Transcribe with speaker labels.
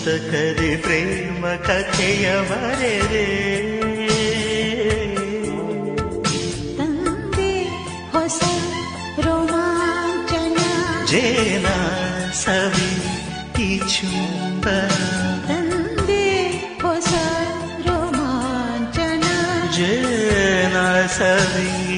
Speaker 1: ಪುಸ್ತಕದಿ ಪ್ರೇಮ ಕಥೆಯ ಬರೆದೆ
Speaker 2: ತಂದೆ ಹೊಸ ರೋಮಾಂಚನ
Speaker 1: ಜೇನ ಸವಿ ಈ ಚುಂಬನ
Speaker 2: ತಂದೆ ಹೊಸ ರೋಮಾಂಚನ
Speaker 1: ಜೇನ ಸವಿ